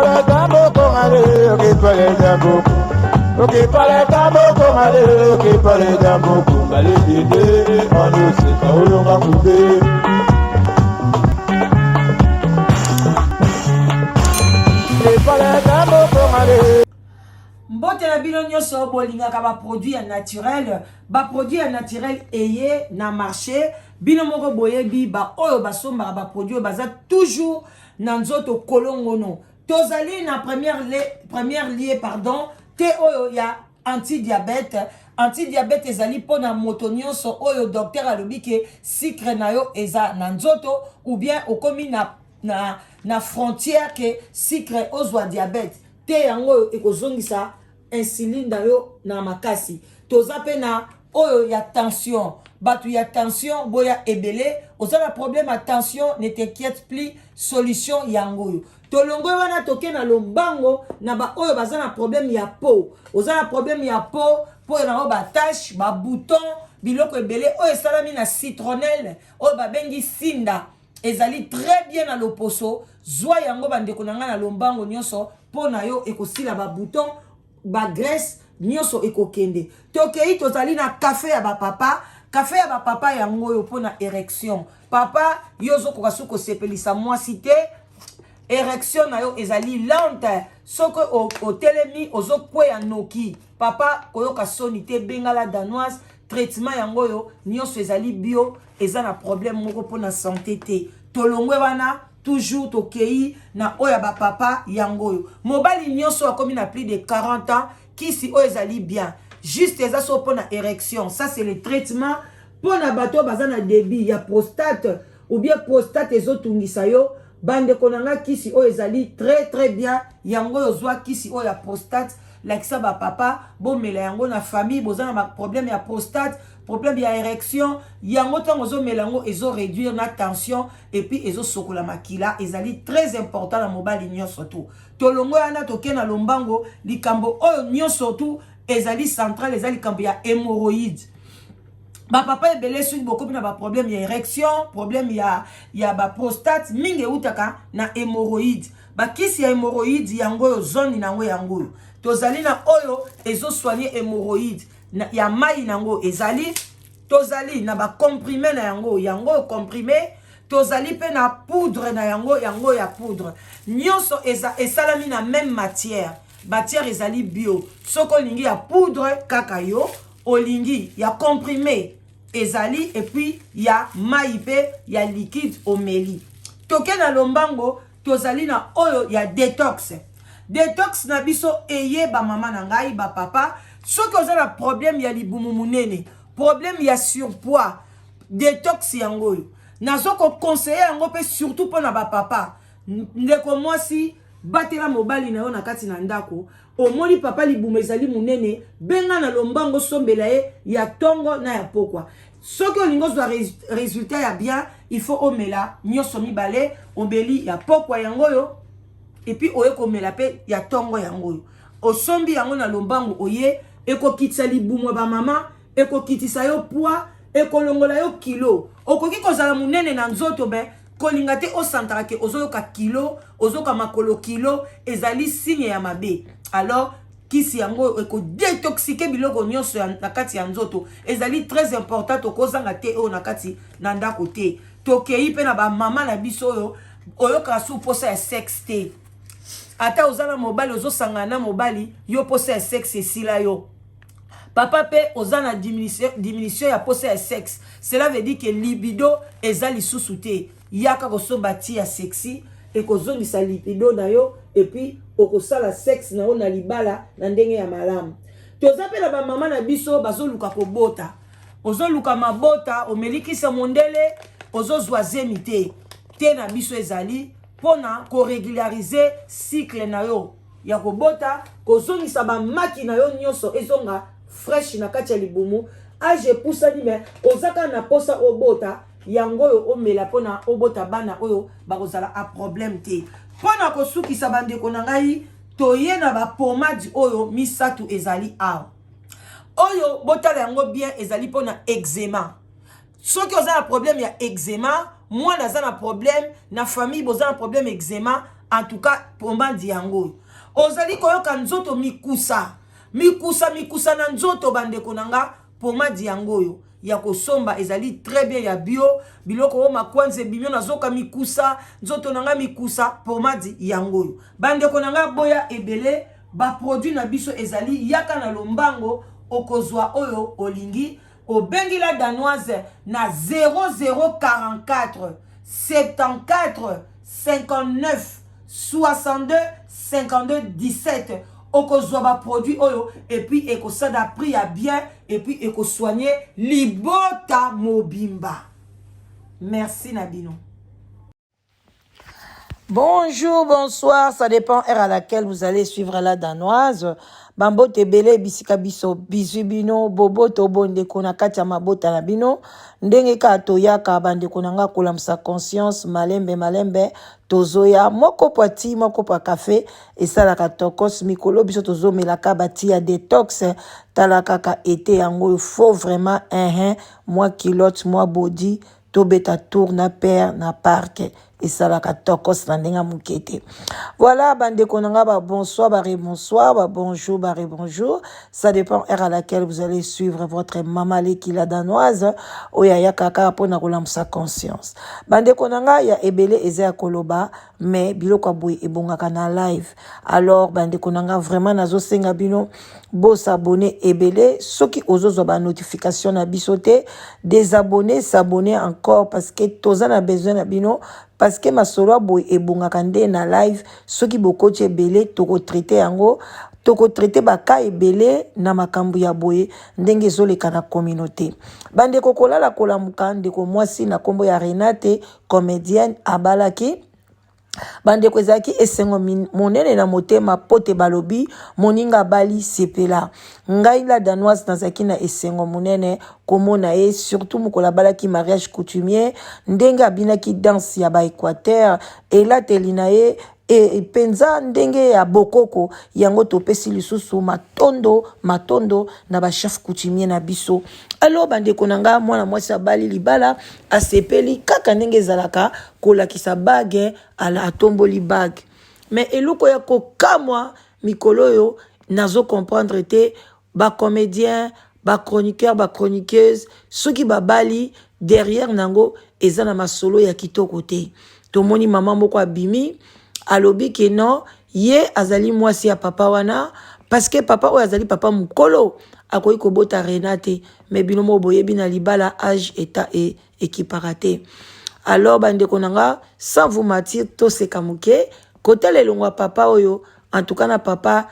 parle tambo kongale, qui parle tambo. Ok, parle tambo kongale, qui parle tambo kongale, dede, on nous sait quand on va couper. Qui parle tambo kongale. Mbote na bino nyonso bolingaka ba produit naturel eye na marché bino moko boyebi ba oyo basomba ba produit baza toujours na nzoto kolongono tozali na première lié pardon te oyo ya antidiabète ezali pona moto nyonso oyo docteur alobi ke sucre na yo eza na nzoto ou bien okomi na frontière ke sucre ozwa diabète te yango ekozongisa insuline na yo na makasi toza pe na oyo ya tension batu ya tension boya ebele ozala problème ya tension ne t'inquiète plus solution yango yo tolongo wana toke na lombango na ba oyo baza na problème ya peau ozala problème ya peau na ba tache ba bouton biloko ebele oyo esalami na citronnelle oyo babengi sinda ezali très bien na loposo zwa yango bandeko na nga na lombango nyonso po na yo ekosila ba bouton ba graisse nyonso ekokende tokei tozali na café ya ba papa yango yo pona érection papa yozo kokasu ko sepelisa mwasi te érection na yo ezali lente soko otelemi ozo kweya noki papa koyoka soni te bengala danoise traitement yango yo nyonso ezali bio eza na problème moko pona santé te tolongwe wana toujours tokei na oya ba papa yangoyo mobali nyonso akomi na plus de 40 ans kisi oyo ezali bien juste eza so pona érection ça c'est le traitement pona bato baza na débit ya prostate ou bien prostate ezotungisa yo bande konanga kisi oyo ezali très bien yangoyo zwa kisi oyo ya prostate lakisa ba papa bomela yango na famille boza na problème ya prostate problème ya érection yango tango zo melango ezo réduire na tension et puis ezo sokola makila ezali très important na mobali nyonso tout tolongo yana toke na lombango likambo oyo nyonso tout ezali central ezali likambo ya hémorroïde ba papa ebele soki bokomi na ba problème ya érection problème ya ba prostate mingi utaka na hémorroïde ba kisi ya hémorroïde yango yo zone nango yango tozali na oyo ezo soigner hémorroïde ya mai nango ezali tozali na ba comprimé na yango comprimé tozali pe na poudre na yango ya poudre nyonso esalami na même matière ezali bio soko lingi ya poudre kaka yo olingi ya comprimé ezali et puis ya mai pe ya liquide omeli toke na lombango tozali na oyo ya détox na biso eye ba mama na ngai ba papa soki oza na problème ya libumu munene problème ya surpoids détox yango yo nazoko conseiller yango pe surtout pona ba papa ndeko mwasi batela mobali na yo na kati na ndako omoni papa libumu ezali munene benga na lombango sombela ye ya tongo na ya pokwa soki olingo zwa résultat ya bien il faut omela nyonso mibale obeli ya pokwa yango yo et puis oye komela pe ya tongo yango yo osombi yango na lombango oye ekokitisa libumu ba mama ekokitisa yo poids ekolongola yo kilo okoki kozala munene na nzoto be kolinga te osantaka ke ozoyoka kilo ozoka makolo kilo ezali signe ya mabe alors kisi yango ekodetoxike biloko nyonso na kati ya nzoto ezali très important tokozanga te oyo na kati na ndako te tokei pe na ba mama na biso oyo oyoka su posa ya sexe te ata ozana mobali ozosangana na mobali yo posa ya sexe esila yo papa pe ozana diminution ya posa ya sexe cela veut dire que libido eza lisusu te yaka kosomba ti ya sexy ekozongisa libido na yo et puis okosala sexe na yo na libala na ndenge ya malamu toza pe na ba mama na biso bazoluka kobota ozoluka mabota omelikisa mondele ozozwa zemi te na biso ezali pona ko régulariser cycle na yo ya kobota kozongisa ba maki na yo nyonso ezonga fresh na kati ya libumu age pusani me ozaka na posa obota yango yo omela pona obota bana oyo bakozala a problème te pona kosukisa bandeko na ngai toye na ba pomade oyo misatu ezali awa oyo botala yango bien ezali pona eczéma soki oza na problème ya eczéma moi naza na problème na famille boza na problème eczéma en tout cas pomadi yango ozali koyoka nzoto mikusa na nzoto bandeko nanga pomadi yango ya kosomba ezali très bien ya bio biloko o makwanze bimyo nazoka mikusa nzoto nanga mikusa pomadi yango bandeko nanga boya ebele ba produit na biso ezali yaka na lombango okozwa oyo olingi obengi la danoise na 0044 74 59 62 52 17 okozwa ba produit oyo et puis ekosada prix à bien et puis ekosoigner libota mobimba. Merci Nabino. Bonjour, bonsoir, ça dépend heure à laquelle vous allez suivre la danoise. Bambo tebele bisika biso bisubino bobo tobonde kona katia mabota na bino ndenge ka toyaka bande konanga kolamsa conscience malembe tozoya moko poati moko pa café et ça la tokos mikolo biso tozomelaka bati ya détox talaka ka été yango faut vraiment moi kilote moi body tobeta tour na père na parc et ça la tokos na ndenga mukete. Voilà bande konanga ba bonsoir ba bonsoir ba bonjour ba bonjour, ça dépend heure à laquelle vous allez suivre votre maman la danoise oya ya kaka pona kolamsa conscience. Bande konanga ya ebele eza koloba mais biloko boy ebongaka na live. Alors bande konanga vraiment nazo senga bino bo s'abonner ebele soki ozozo ba notification na bisote désabonner s'abonner encore parce que toza na besoin na bino parce que ma solo boy ebongaka nde na live soki bokoche ebele toko traiter yango toko traiter baka ebele na makambu ya boye ndenge ezoleka na communauté bande kokola la kolamuka ndeko mwasi na kombo ya Renate comédienne abalaki bande kwezaki esengo monene na motema pote balobi moninga bali sepela ngai la danoise nazaki na esengo monene komona e surtout mukola balaki mariage coutumier ndenge abinaki danse ya ba Équateur et la telina e e penza ndenge ya bokoko yango topesi lisusu matondo na ba chef coutumier na biso. Alors bande konanga mwana mwasi abali libala asepeli kaka ndenge zalaka kolakisa bague ala atomboli bague mais eloko ya kokamwa mikolo yo nazo comprendre te ba comédien ba chroniqueur ba chroniqueuse soki babali derrière nango eza na masolo ya kitoko te. Tomoni mama moko abimi alobi ke non ye azali mwasi ya papa wana parce que papa o azali papa mukolo akoyi kobota Renate mais binomo boyebi na libala âge eta et équiparate. Alors bande konanga sans vous mentir to seka muke kotele longwa papa oyo en tout cas na papa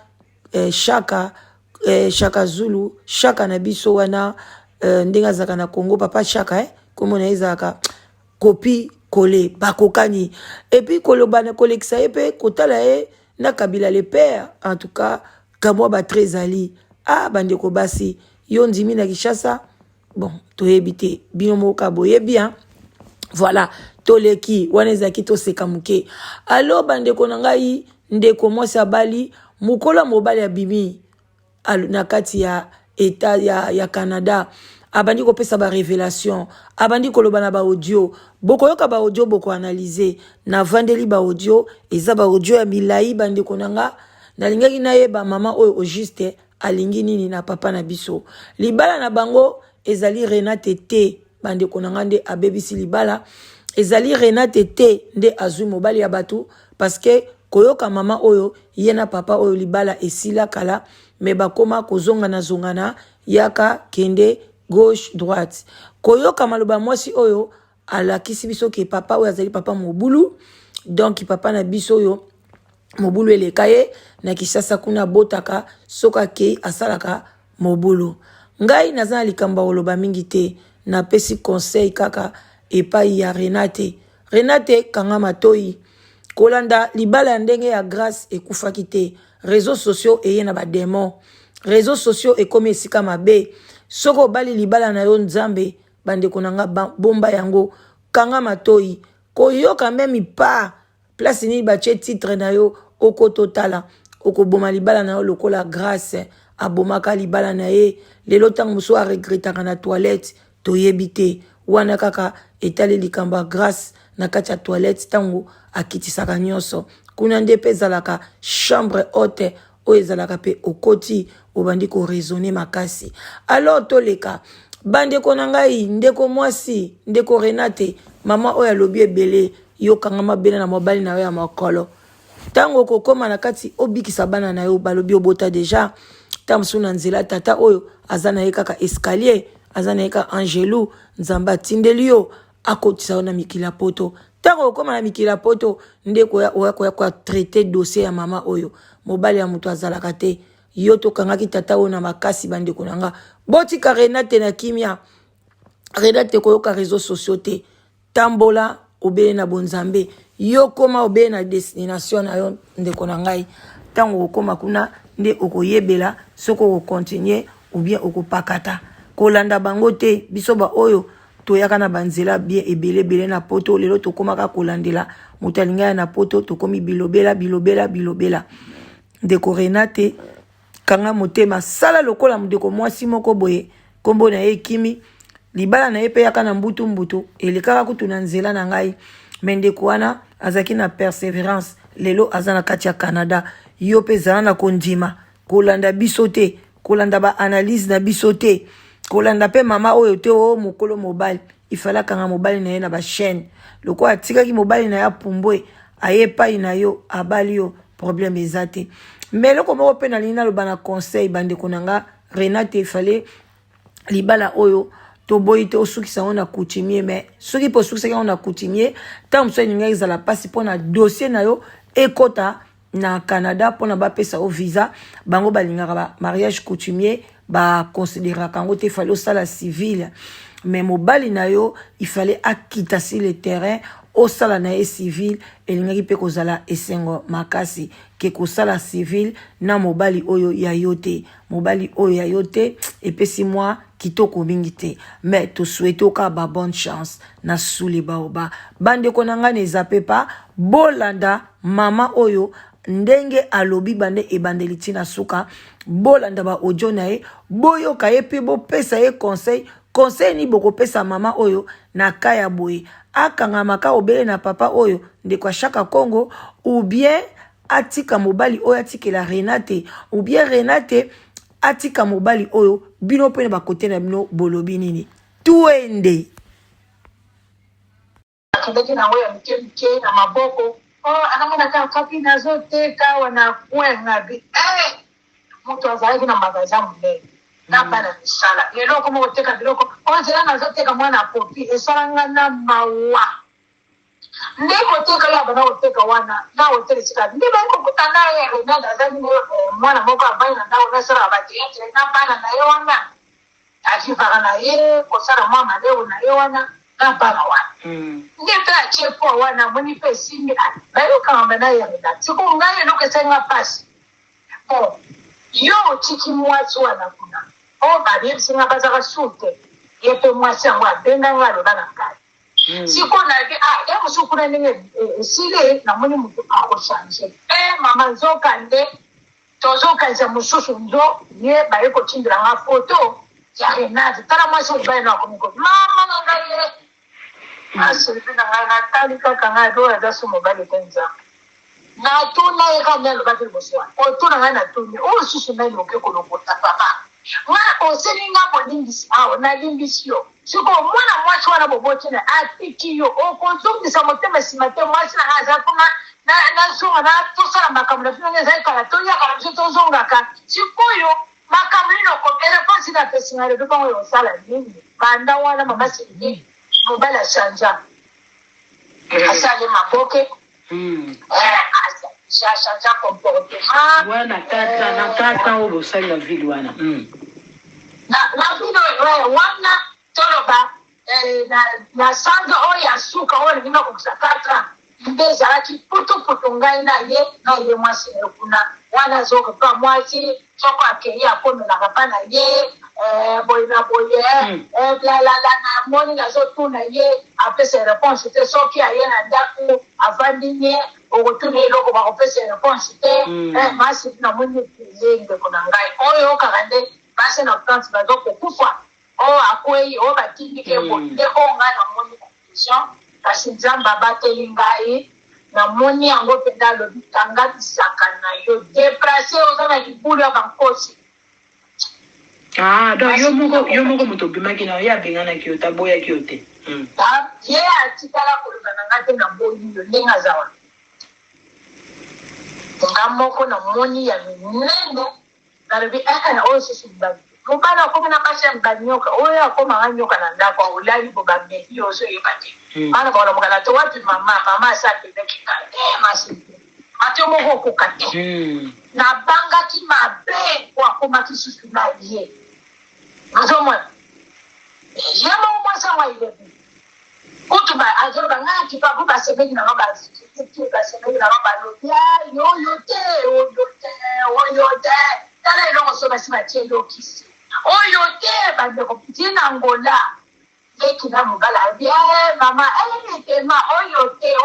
Chaka Zulu Chaka na biso wana ndenga zaka na Congo papa Chaka comme on ezaka copie collé bakokani et puis kolobana kolekisa epe kotala na kabila le père en tout cas kamwa ba trezali bande ko basi yo ndimi na Kishasa bon to ebité binomo ka boye bien voilà toleki wanezaki to sekamuke. Alors bande ko nangai ndeko mwasi abali mukola mobali ya bimi na kati ya eta ya Canada abandi ko pesa ba révélation abandi ko lobana ba audio boko yoka ba audio boko analyser na vandeli ba audio eza ba audio ya milai bandi konanga na lingaki na ye ba mama oyo au juste alingi nini na papa na biso libala na bango ezali Renate te bandi konanga nde abebisi libala ezali Renate te nde azui mobali ya batu parce que koyoka mama oyo yena papa oyo libala esila kala me bakoma kozonga na zongana yaka kende gauche droite koyoka maloba mwasi oyo alakisi biso ke papa oyo azali papa mobulu donc papa na biso oyo mobulu elekaye na Kishasa kuna botaka soka ke asalaka mobulu ngai nazana likamba oloba mingi te na pesi conseil kaka epai ya Renate kanga matoi kolanda libala ndenge ya grâce ekufaki te réseaux sociaux eye na ba démon réseaux sociaux ekomi esika mabe soko bali libala na yo nzambe bande konanga bomba yango kanga matoi koyoka même pas place ni ba titre na yo oko totala oko boma libala na yo lokola grâce abomaka libala na ye lelo tang muso a regretaka na toilette toyebite wana kaka etali likamba grâce na kati ya toilette tango akitisaka nyonso kuna nde pe ezalaka chambre haute oyo ezalaka pe okoti obandi ko raisonner makasi. Alors toleka bandeko na ngai ndeko mwasi ndeko Renate mama oyo alobi ebele yokanga mabele na mobali na yo ya makolo tango kokoma na kati obikisa bana na yo balobi obota deja tamsu na nzela tata oyo azana ye kaka escalier azana ye kaka Angelou nzamba tindeli yo akotisa na mikila poto tango okoma na mikila poto ndeko oya kwa traiter dossier ya mama oyo mobali ya muto azalaka te yo tokangaki tata oyo na makasi bandeko nanga botika Renate na kimia Renate koyoka réseaux sociaux te tambola obele na bonzambe yo koma obele na destination na yo ndeko na ngai tango okoma kuna nde okoyebela soko continuer ou bien okopakata kolanda bango te biso ba oyo toyaka na banzela bien ebele na poto lelo tokomaka kolandela mutalinga na poto tokomi bilobela ndeko Renate kanga motema sala lokola ndeko mwasi moko boye kombo na ye Kimi libala na ye pe yaka na mbutu elekaka kutu na nzela na ngai mendeko wana azaki na persévérance lelo azana kati ya Canada yo pe zana na kondima kolanda biso te kolanda ba analyse na biso te kolanda pe mama oyo te o mokolo mobile ifala kanga mobile na ye na ba chaîne loko atikaki mobile na ya pumbwe ayepa ina yo abali yo problème ezate mais loko moko pe na lina lo bana conseil bandeko nanga Renate ifale libala oyo to boite osukisa on a coutumier mais soki po sukisa on a coutumier tant so ninga ezala pasi pona dossier na yo ekota na Canada pona ba pesa au visa bango balingaka ba mariage coutumier ba considérer kango te fallait sala civil mais mobali na yo il fallait akita sur le terrain au sala na e civil elingaki pe kozala esengo makasi ke kosala civil na mobali oyo ya yote et puis si moi kitoko mingi te mais to souhaite ka ba bonne chance na suli baoba bande konanga ne zape pa bolanda mama oyo ndenge alobi bande ebandeli tina suka bolanda ba audio na e boyo ka ye pe bo pesa ye conseil ni boko pesa mama oyo na kaya boye akanga maka obele na papa oyo ndeko shaka Congo ou bien atika mobali oyo atikela Renate ou bien Renate atika mobali oyo bino pene ba kote na bino bolobi nini tuende akendeki na ngoya mike na maboko anamona kaka kapi nazoteka wana kwenga bi mutu azalaki na magasin munene na bana misala lelo koma koteka biloko onzela nazoteka mwana popi esalanga na mawa nde koteka ya bana koteka wana na hotel sika nde ba kokuta naye Renate azali mwana moko abali na ndao nasala batiyete na bana na ye wana akifaka na ye kosala mwa maleo na ye wana na bana wana nde pe achepo wana moni pe singi bayokanga bana ye Renate siko ngai eloko esenga pasi bon yo otiki mwasi wana kuna babiyebisinga bazaka sute ye pe mwasi yango abenganga aloba na ngai siko nayeke ye mosuku kuna ndenge esile namoni motu akochange mama nzoka nde tozokanisa mosusu nzo ye baye kotindelanga foto ya Renate tala mwasi obali na akomiko mama na ngai ye aselipi na ngai natali kaka ngai to aza so mobali te nzambe natuna ye ka nde alobaki liboso wana otuna ngai natuni oyo susu ngai noke kolokota papa nga oseli nga bolingisi awa nalimbisi yo siko mwana mwasi wana boboti na atiki yo okozongisa motema nsima te mwasi na nga aza kuna nazonga tosala makambo na bino ezali kala toyakala biso tozongaka sikoyo makambo nino ereponsi na pesinga lelo bango yosala nini banda wana mama sili mobali achanja asali maboke achanja comportement wana tata oyo bosali na ville wana na vino wana toloba na sanza oyo ya suka oyo lingi nakokisa 4 nde ezalaki putuputu ngai na ye mwasi na kuna wana azokopa mwasi soko akei akomelaka mpa na ye boye na boye blalala na moni nazotuna ye apesa réponse te soki aye na ndako avandi ye okotuna eloko bakopesa réponse te mwasi namoni ndeko na ngai oyo kaka nde basi na plante bazokokufa oyo akwei oyo batindike boye nde oyo ngai namoni solution kasi nzamba bateli ngai namoni yango mpenza alobi kangatisaka na yo déplace oza na libulu ya bankosi. Donc yo moko moto obimaki na yo ye abenganaki yo taboyaki yo te ye atikala koloba na nga te na boyi yo ndenge aza wana nga moko namoni ya minene nalobi oyo susu mibali mobali akomi na basi ya banyoka oyo akomanga nyoka na ndako aolali bo bameli ozo oyeba te bana baolobokana to wapi mama asapelaki masi ate moko okoka te nabangaki mabe po akomaki susu na ye nazomona ye moko mwasangwa ilebi kutu azoloba ngai kipapu basepeli nango basepeli nango balobi oyo te tala eloko so basi batie elokisi oyo te bandeko tina ngola ekina mobala abi mama metema oyo te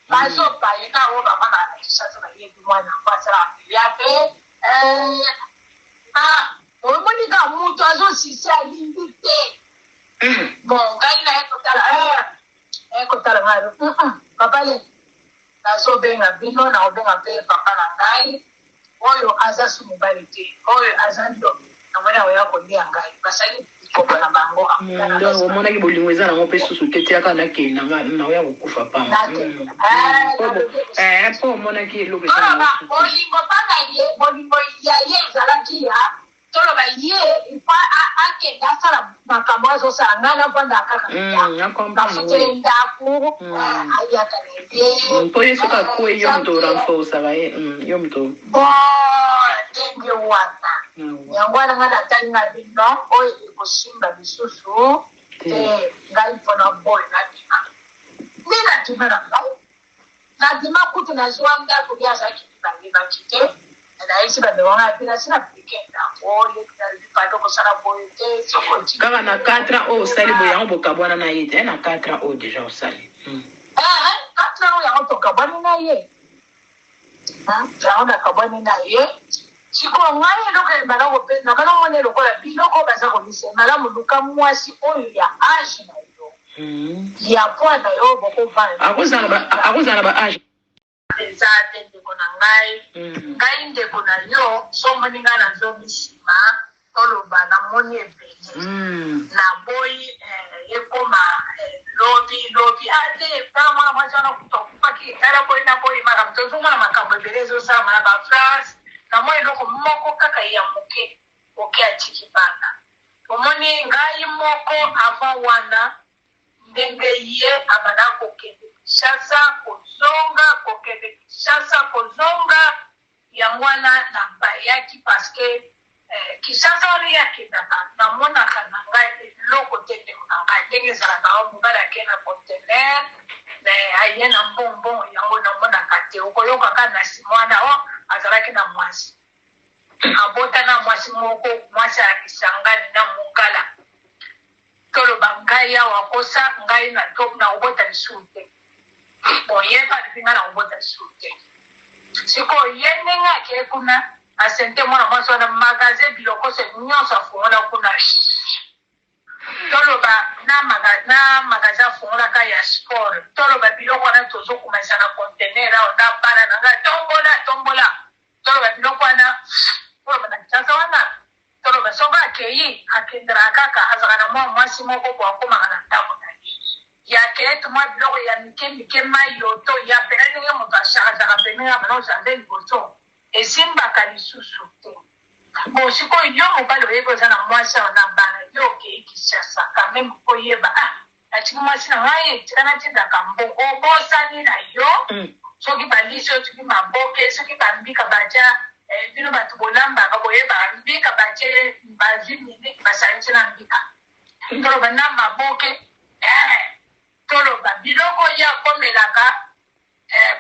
bazopaye nango mama na kisasa bayebi mwana basala ya pe omonika mutu azosisi alingi te bon ngai na ekotala ngai papa le nazobenga bino na obenga mpe papa na ngai oyo aza su mobali te oyo aza ndo namoni aoya kolia ngai basali likoko na bango donc omonaki bolingo eza nango mpe susu te tiaka nakei naoya kokufa pamba mpo omonaki eloko bolingo mpanga ye bolingo ya ye ezalaki ya toloba ye akende asala makambo azosala ngai navanda kaka bafutele ndako ayaka na ye mpo ye soki akue yo moto orenforcaka ye yo moto ndenge wana yango wana ngai natalinga bino oyo ekosimba lisusu te ngai mpona boye nadima nde nadima na ngai nadima kutu nazwa ndako bia azalaki bibangebaki te nayesi bandewanga pena sina pikenda oyo bipando kosala boye te kaka na 4 ans oyo osali boye yango bokabwana na ye te na 4 ans oyo deja osali 4 ans oyo yango tokabwani na ye yango nakabwani na ye sikoyo ngai eloko ebala kopesa bana mona lokola biloko baza kolisa malamu luka mwasi oyo ya age na yo ya poa na yo bokovanda akozala ba age eza te ndeko na ngai ndeko na yo somoni ngai nazomi nsima toloba namoni ebele naboyi ekoma lobi ate tala mwana mwasi wana kutokupaki tala boyi na boyi makambo tozomona makambo ebele ezosalama na bafrance namoni eloko moko kaka ya moke oke atiki bana omoni ngai moko avant wana ndenge ye abanda kokende Kinshasa kozonga yango wana na bayaki paske Kinshasa wana yakendaka namonaka na ngai eloko te ndeko na ngai ndenge ezalaka o mobali ake na contener aye na mbongbon yango namonaka te okoyokaka na nsima wana o azalaki na mwasi abota na mwasi moko mwasi ya Kisangani na Mongala toloba ngai awa kosa ngai na obota lisusu te boyeba lipinga na obota lisusu te sikoyo ye ndenge ake kuna asente mwana mwasi wana magasin biloko se nyonso afungola kuna toloba na magasin afungolaka ya sport toloba biloko wana tozokumaisa na contener awo na bana na ngai tombola toloba biloko wana toloba na Kinshasa wana toloba soko akei akendela kaka azalaka na mwa mwasi moko po akomaka na ndako na ye yake tumwa biloko ya mike mayoto ya pena ndenge moto ashakazaka pene ya bana ozande liboso esimbaka lisusu te bon sikoyo yo mobali oyebi oza na mwasi awa na bana yo okei Kinshasa kameme oyeba atiki mwasi na ngai etika natindaka mbongo obosani na yo soki balisi oyo tuki maboke soki bambika baja bino bato bolambaka boyebaka mbika batie bazwi miniki basalisi na mbika toloba na maboke toloba biloko ya komelaka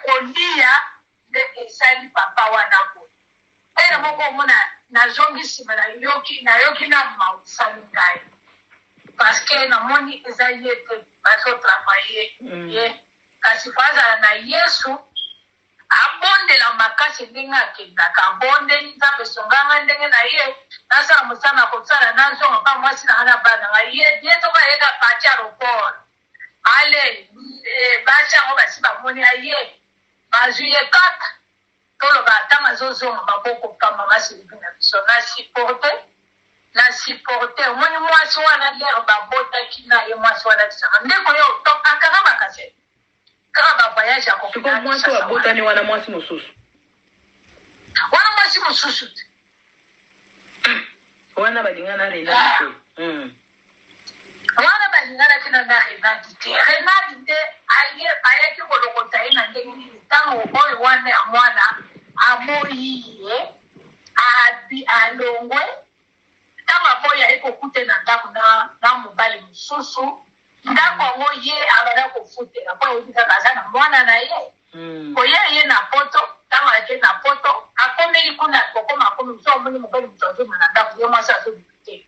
kolia nde esali papa wana boye ere moko omona nazongi nsima nayoki na mausali ngai parceke namoni eza ye te bazotravaye ye kasi po azala na Yesu abondela makasi ndenge akendaka abondeli nzambe esonganga ndenge na ye nasala mosala kosala nazonga mpa mwasi na nga na bana nga ye toko ayeka pati aéroport allez bacha ngo basi bamoni aye bazuye kaka toloba ata mazozonga maboko pamba masilibi na biso na supporte omoni mwasi wana lero babotaki na ye mwasi wana tisaka ndeko yo akanga makase kaka bavoyage ya kokoko mwasi wabotani wana mwasi mosusu te wana balingana renati wana balinganaki na renati te renati nde ayaki kolokota ye na ndenge nini ntango oyo wana ya mwana amoyi ye alongwe ntango amoyi aye kokute na ndako na mobali mosusu ndako yango ye abanda kofutela po ayebi kaka aza na mwana na ye koye ye na poto ntango ayeke na poto akomeli kuna kokoma akomi so omoni mobali moto azoma na ndako ye mwasi azobima te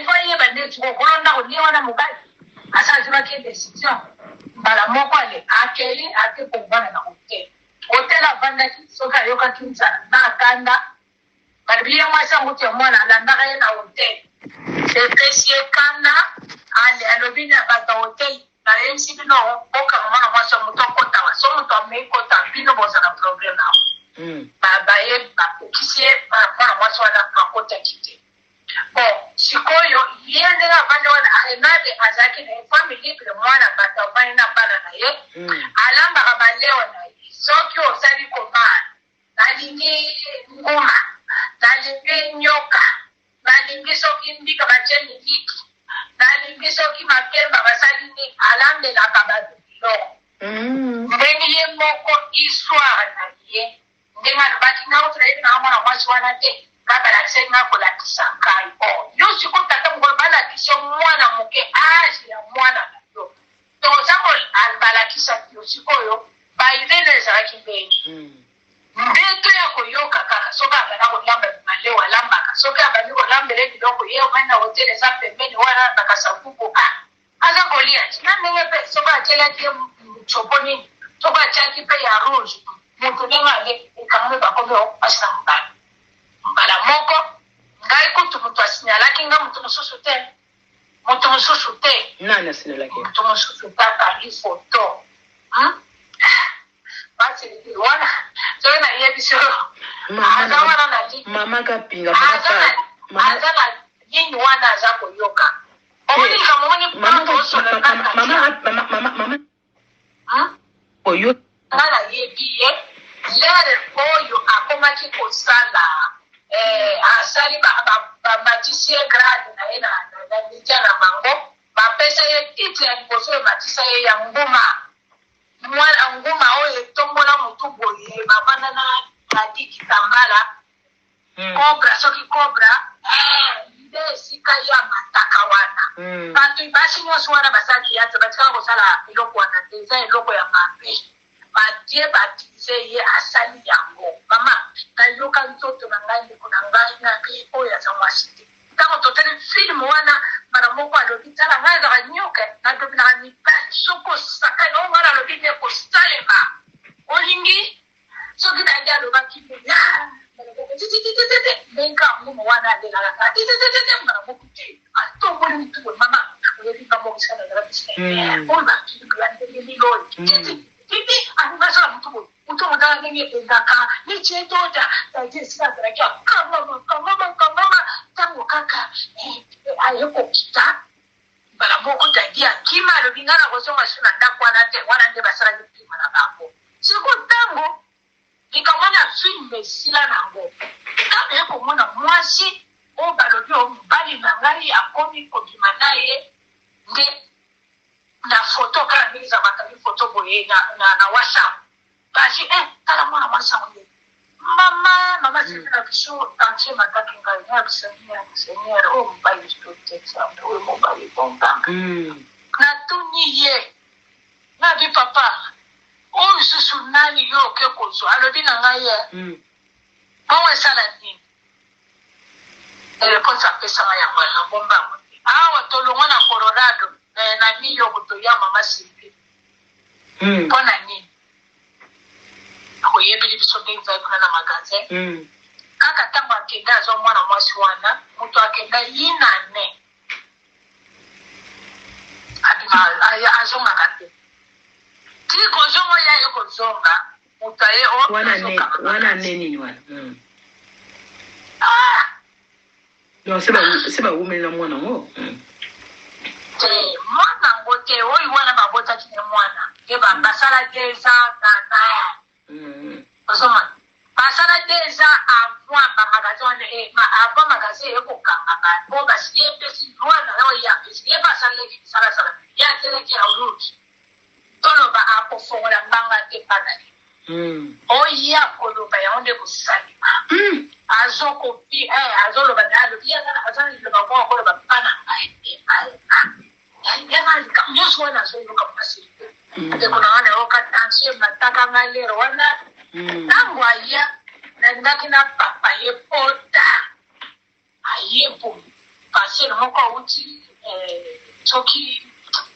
ifo yeba ndeti kokolo ndako nie wana mobali asa azwaki décision mbala moko ale akeli ake kovanda na hotel avandaki soki ayokaki nzala na akanda balobi ye mwasi yango ti ya mwana alandaka ye na hotel epesi ye kanda ale alobi na bato hotel nayebisi bino okanga mwana mwasi ya moto akotaka so moto amei kota bino bozala problème na baye bakokisi ye mwana mwasi wana akotaki te bon sikoyo ye ndenge avandi wana arenade azalaki na ye famille libre mwana bato avandi na bana na ye alambaka balewa na ye soki osali komana nalingi nguma nalingi nyoka nalingi soki mbika batie miliki nalingi soki makemba basali nini alambelaka bato biloko ndenge ye moko histoire na ye ndenge alobaki ngautra yebi na mwana mwasi wana te babalakisa nga kolakisa ngai yo sikoyo tata mokolo balakisa mwana moke age ya mwana na yo toza balakisaki yo sikoyo bairene ezalaki ndeni mbeto ya koyoka kaka soki abanda kolamba malewa alambaka soki abandi kolambela biloko ye omai na hotel eza pembeni wana bakasafuku aza kolia ti na ndenge mpe soki atielaki ye chopo nini soki atiaki mpe ya rouge moto ndenge ale ekangami bakomi opasi na mobali mbala moko ngai kutu moto asinyalaki nga moto mosusu te nani asinyalaki moto mosusu te akali foto basi wana soki nayebi so aza wana na mama kapinga aza na nini wana aza koyoka omonika momoni oyo nga nayebi ye lere oyo akomaki kosala asali bamatisi ye grade na ye na media na bango bapesa ye titre ya liboso oyo matisa ye ya nguma nguma oyo etombola motu boye bavanda na dikitambala cobra soki cobra nde esika ya mataka wana bato basi nyonso wana basalaki yato batikala kosala eloko wana te eza eloko ya mabe badie batize ye asali yango mama nayoka nzoto na ngai ndeko na ngai na ngai oyo aza mwasi te ntango totali filme wana mara moko alobi tala ngai azaka nyoka nadobinaka mibali soki osakani o ngana alobi nde kosalema olingi soki nandi alobaki benga nguma wana adelaka mara moko te atongoli mitubo mama oyebi bamokisana ezala bisika oyo bakilikoya ndenge liloyi Bibi, anasala mtu mtaka ndenge endaka niche tota sika azalaki kamama ntango kaka ayeko kita mbala moko tadi akima alobi nga na kozonga so na ndako wana te wana nde basalaki mpima na bango siko ntango likamwana filme esila nango ntango ye komona mwasi oyo balobi oyo mobali na ngai akomi kobima na ye nde na foto kala mingi za bakali foto boye na WhatsApp basi kala mwana mwasi yango mama sisi na biso tantie mataki ngai na bisania seigneur o mobali protection o mobali bombanga na tuni ye na bi papa o susu nani yo ke kozo alobi na ngai ye bon esala nini réponse apesa ngai yango na bombanga awa tolongwa na Colorado na New York to ya mama Sylvie mpona nini akoyebeli biso ndenge ezali kuna na magasin kaka ntango akenda aza mwana mwasi wana moto akenda ye na ne abima azonga te ti kozonga ya kozonga mutaye o wana neni wana no seba umela mwana ngo te mwana ngo te oyi wana babota ti ne mwana ke basala deza na ozoma basala deza avant bamagasin avant magasin ekokanga bo basiye pesi mwana oyo ya pesi ye basala sala ya teleki ya route toloba akofongola mbanga te panani oya koloba yango nde kosalima azokopi azoloba alobi azaliloba moko koloba pana yangalika nyonso wana azoyoka mwasi ndeko na wana yoka tension matakanga lero wana ntango aya nandaki na papa ye pota aye po pasere moko auti soki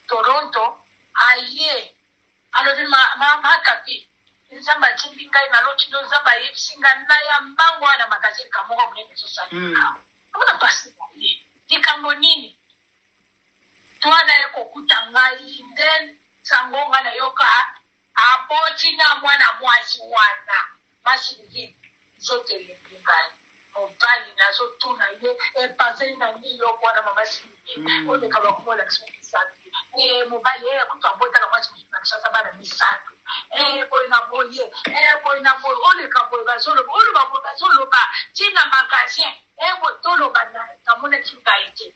Toronto aye alobi makapi nzamba atimbi ngai naloti ndo nzamba ayebisi nga na ya mbango wana magazini kamoko monene ezosalika omona pasi na ye likambo nini twana ekokuta ngai nde sango nga nayoka aboti na mwana mwasi wana masilivi zotelembi ngai mobali nazotuna ye epazeli na niyo mwana mamasilivi oleka bakomolakisa misatu mobali ekuta abotaka mwasi mosunakisasa bana misatu boyina boye boyina boye oleka boye bazoloba oloba boye bazoloba tina magasin toloba namonaki ngai te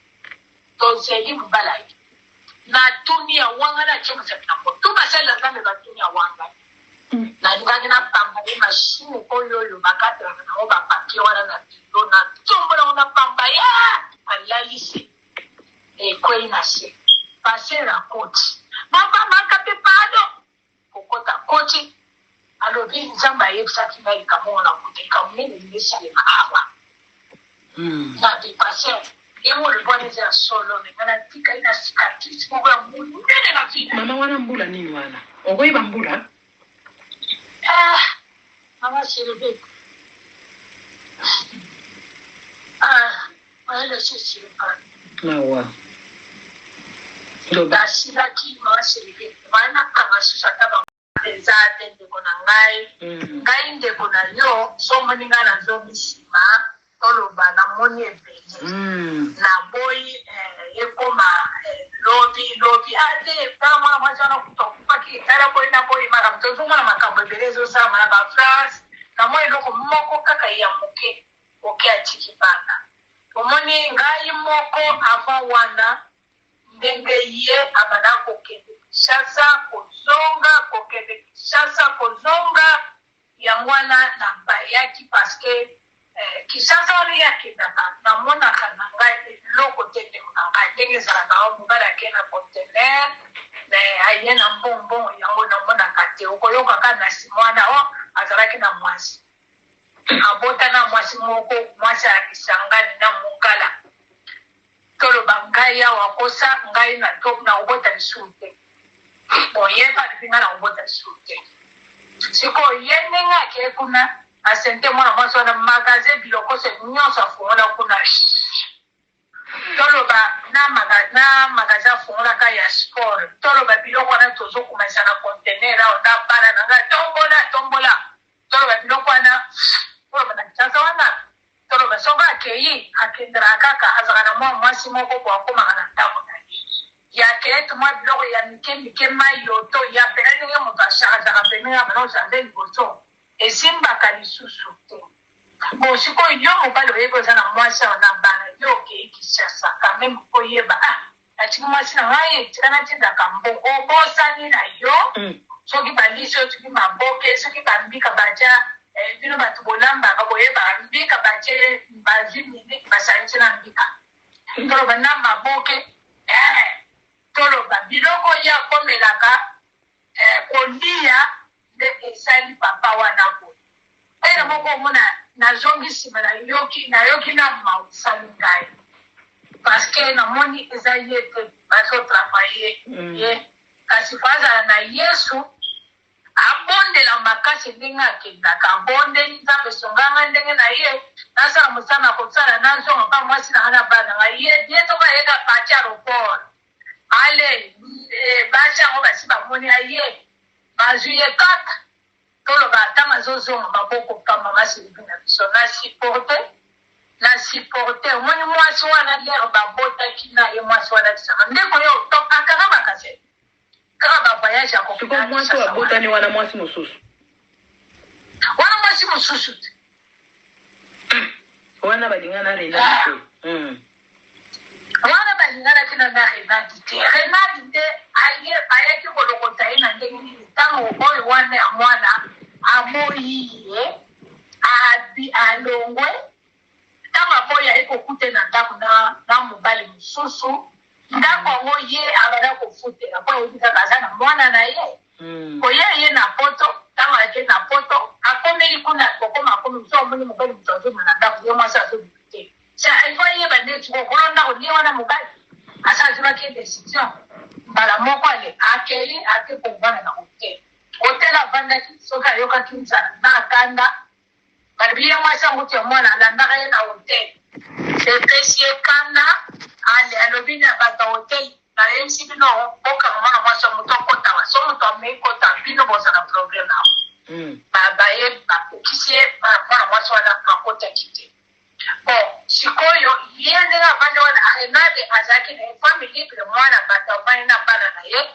tozeli mobala ye natuni ya wanga na tie mosapi na ngo tu basalela nzambe batuni ya wanga nalingaki napamba ye mashine oyo bakatalaka nango bapapie wana na bilo na tombolango na pamba ye alalisi ekwei na se pase na koti mapambaka mpe pado kokota koti alobi nzambe ayebisaki ngai likambo na kuta likambo nini esalema awa na bipase emo libwana eza ya solo mengana tika ina cicatrice moko ya monene na vina mama wana mbula nini wana okoyeba mbula mama Sylvie maele se Sylvie nawa dasilaki mama Sylvie wana kanga susa taba eza te ndeko na ngai ndeko na yo somoni ngai nazomi nsima toloba namoni ebele na boyi ekoma lobi ate tala mwana mwasi wana kutokupaki tala boyi na boyi makambo tozomona makambo ebele ezosalama na bafrance namoni eloko moko kaka ya moke oke atiki bana omoni ngai moko avant wana ndenge ye abanda kokende Kinshasa kozonga yango wana na bayaki paske Kinshasa wana yakendaka namonaka na ngai eloko te ndeko na ngai ndenge ezalaka ao mobali ake na contener aye na mbongo yango namonaka te okoyokaka na nsima wana o azalaki na mwasi abota na mwasi moko mwasi alakisangani na mongala toloba ngai awa kosa ngai na obota lisusu te oyeba lipinga na obota lisusu te sikoyo ye ndenge ake kuna asente mwana mwasi wana magasin biloko se nyonso afungola kuna toloba na magasin afungolaka ya sport toloba biloko wana tozokumaisa na contener awo na bana na ngai tombola toloba biloko wana toloba na Kinshasa wana toloba soki akei akendelaka kaka azalaka na mwa mwasi moko po akomaka na ndako na ye yakei tumwa biloko ya mike mayoto ya pene ndenge moto ashakashaka pene ya bana ozande liboso esimbaka lisusu te bo sikoyo yo mobali oyebi oza na mwasi awo na bana yo okei Kinshasa kameme koyeba natiki mwasi na ngai etika natindaka mbongo obosani na yo soki balisi soki maboke soki bambika baja bino bato bolambaka boyebaka mbika batie bazwi miniki basalisi na mbika toloba na maboke toloba biloko ya komelaka kolia nde esali papa wana boye ere moko omona nazongi nsima nayoki na mausali ngai parceke namoni eza ye te bazotravaye ye kasi po azala na Yesu abondela makasi ndenge akendaka abondeli nzambe esonganga ndenge na ye nasala mosala kosala nazonga mpa mwasi nanga na bana nga ye soko ayeka pati aéroport allez basi yango basi bamoni aye bazwi ye kaka toloba ata mazozonga maboko pamba masilibi na biso na supporte omoni mwasi wana lere babotaki na ye mwasi wana tisaka ndeko yo akanga makase kaka bavoyage ya kokoma mwasi wabotani wana mwasi mosusu te wana balingana renati wana balinganaki na renati te ayaki kolokota ye na ndenge nini ntango oyo wana ya mwana amoyi ye alongwe ntango amoyi aye kokute na ndako na mobali mosusu ndako yango ye abanda kofutela mpo ayebi kaka aza na mwana na ye koya ye na poto ntango ake na poto akomeli kuna kokoma akomi so omoni mobali moto azoma na ndako ye mwasi azobibi te ifo yeba ndeti kokolo ndako nie wana mobali asa azwaki décision mbala moko ale akeli ake kovanda na hotel avandaki soki ayokaki nzala na akanda balobi ye mwasi yango ti mwana alandaka ye na hotel epesi ye kanda ale alobi na bato ya hotel nayebisi bino bokanga mwana mwasi ya moto akotawa so moto amei kota bino bozala problème nao baye bakokisi ye mwana mwasi wana akotaki te bon sikoyo ye ndenge avandi wana arenade azalaki na ye fami libre mwana bato avandi na bana na ye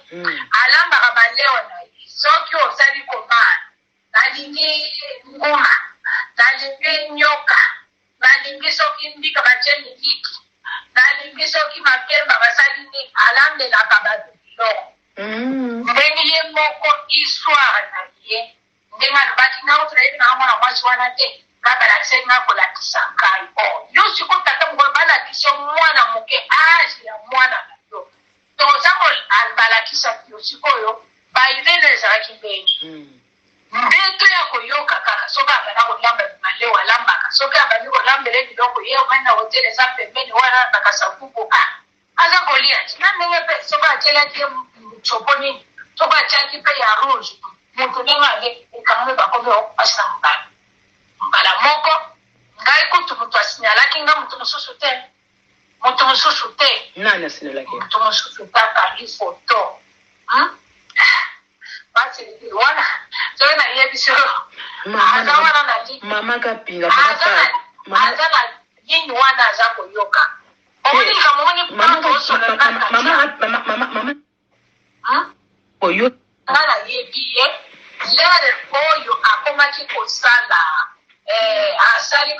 alambaka baleo na ye soki osali komana nalingi nguma nalingi nyoka nalingi soki mbika batie miliki nalingi soki makemba basali nini alandelaka bato biloko ndenge ye moko histoire na ye ndenge alobaki nga otulayebi nanga mwana mwasi wana te babalakisaki nga kolakisa ngai yo siko tata mokolo balakisi yo mwana moke age ya mwana na yo toza balakisaki yo sikoyo bairene ezalaki ndenge ndeto ya koyoka kaka soki abanda kolamba maleo alambaka soki abandi kolambela biloko ye omai na hotel eza pembeni wana bakasafuku aza kolia ti na ndenge mpe soki atielaki ye chopo nini soki atiaki mpe ya rouge moto ndenge ale ekangami bakomi okupasi na mobali mbala moko ngai kutu moto asinyalaki nga moto mosusu te nani asinyalaki moto mosusu te akangi foto basiliki wana soki nayebi so aza wana na mama kapinga aza na nini wana aza koyoka omoni kamoni mpaka osola mama oyo nga nayebi ye lere oyo akomaki kosala asali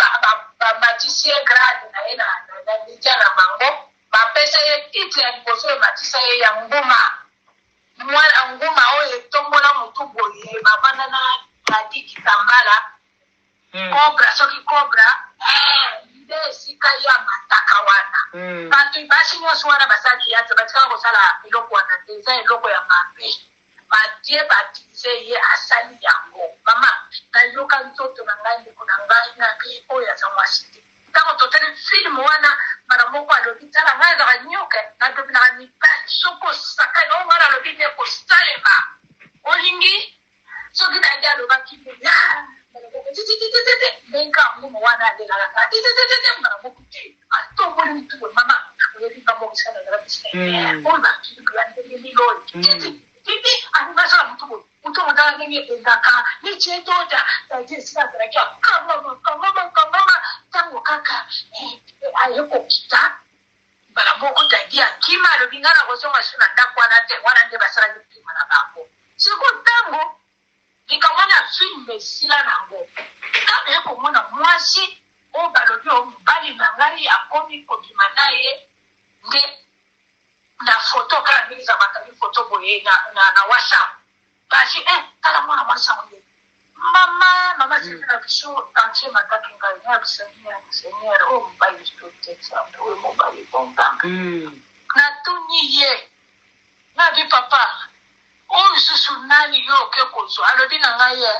bamatisi ye grade na ye na media na bango bapesa ye titre ya liboso oyo matisa ye ya nguma oyo etombola motu boye bavanda na dikitambala cobra soki cobra nde esika ya mataka wana bato basi nyonso wana basalaki yate batikaka kosala eloko wana te eza eloko ya mabe badie batize ye asali yango mama nayoka nzoto na ngai ndeko na ngai nabi oyo aza mwasi te ntango totali filme wana mara moko alobi tala ngai ezaka nyoka nadobinaka mibali soki osakani o wana alobi nde kosalema olingi soki nandi alobaki benga nguma wana adelaka mara moko te atomboli mitubo mama oyebi bamokisana ezala bisinaoyo bakiliya ndenge liloyo Bibi, anasema mtu mtaka nini endaka ni chetota jinsi nazarakia kama tangu kaka ayeko kita bala moko tagia kima lobingana kosoma suna ndakwana te wana nde basala kipima na bango siko tango nikamona filme sila nango kama yeko mona mwasi o balobi o mbali na ngai akomi kobima naye nde na foto kala mingi za bakali foto boye na WhatsApp basi kala mwana mwasa mwenye mama sisi na biso tanche mataki ngai na bisamia seigneur o mobile protection o mobile bombanga na tuni ye na bi papa o susu nani yo ke kozo alobi na ngai ye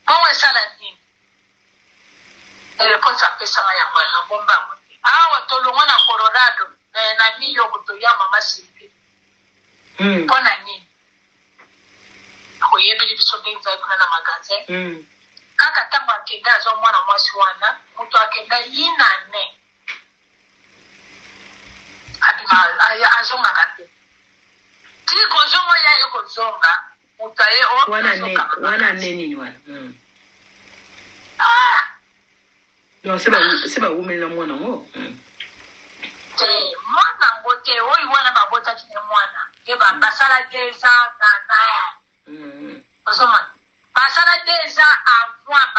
bon sala nini ele posa pesa ya mwana bomba awa tolonga na Colorado na New York to ya mama simpi pona nini akoyebeli biso ndenge vai kuna na magasin kaka ntango akenda aza mwana mwasi wana moto akenda yina ne azongaka te ti kozonga ya ye kozonga moto aye wana neni wana non c'est bawumelela mwana ngo te mwana ngo te oyo wana babotaki ne mwana ye basala 2 ans na ozomona basala 2 ans avant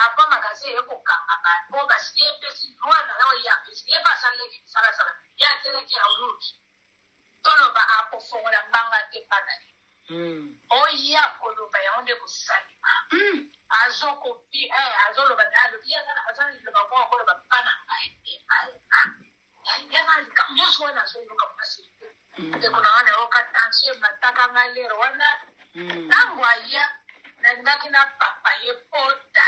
avant magasin ekokangaka po basi ye pesi mwana oyo ya pesi ye basalaki salasala ya teleki ya rouge toloba akofongola mbanga te panali oya koloba yango nde kosalima azokopi azoloba alobi azaliloba mwa koloba pana yangalika nyonso wana azoloka mwasi ndeko na wana yoka tension natakanga lero wana ntango aya nalingaki na papa ye pota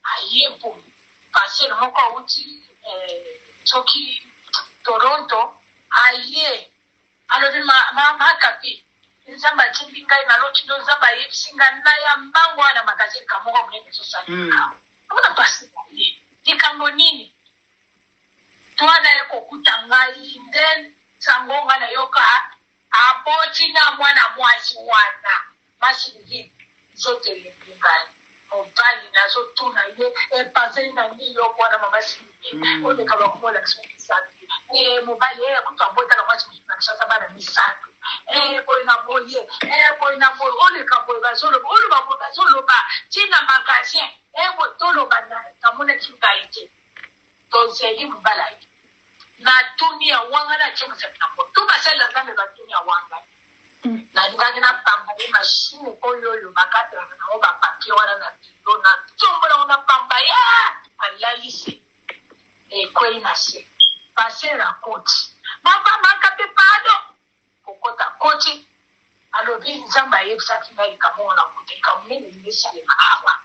aye po pasere moko auti soki Toronto aye alobi makapi nzambe atindi ngai naloti ndo nzambe ayebisi ngai na ya mbango wana magazini kamoko monene ezosalika amona pasi ye likambo nini twana ekokuta ngai nde sango nga nayoka aboti na mwana mwasi wana masilivi zotelembi ngai mobali nazotuna ye epazeli na niyoko wana mamasilivi oleka bakomola kisokisaki mobali kutu abotaka mwasi nakisasa bana misato boye na boye oleka boye bazoloba oloba boye bazoloba tina magasin toloba namonaki ngai te tozeli mobala ye na tuni ya wanga na tiemosapi na moto basalela nzambe batuni ya wanga nalingaki napamba ye mashine oyo bakatelaka nango bapapie wana na bilo na tombolango na pamba ya alalisi ekwei na se pase na koti mapambaka mpe pado kokota koti alobi nzambe ayebisaki ngai likambo na koteka monene limesalema awa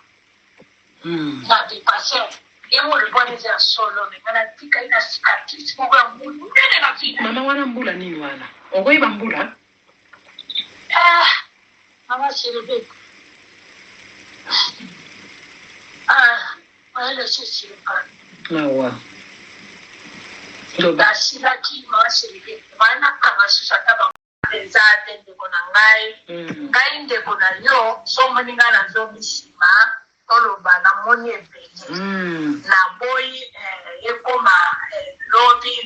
na bipase emo libwana eza ya solo nenga natika ina cicatrice moko ya monene na vida mama wana mbula nini wana okoyeba mbula mama Sylvie wale sisi nawa basilaki mama Sylvie wana kanga susa taba eza te ndeko na ngai ndeko na yo somoni ngai nazomisima toloba namoni ebele na boyi ekoma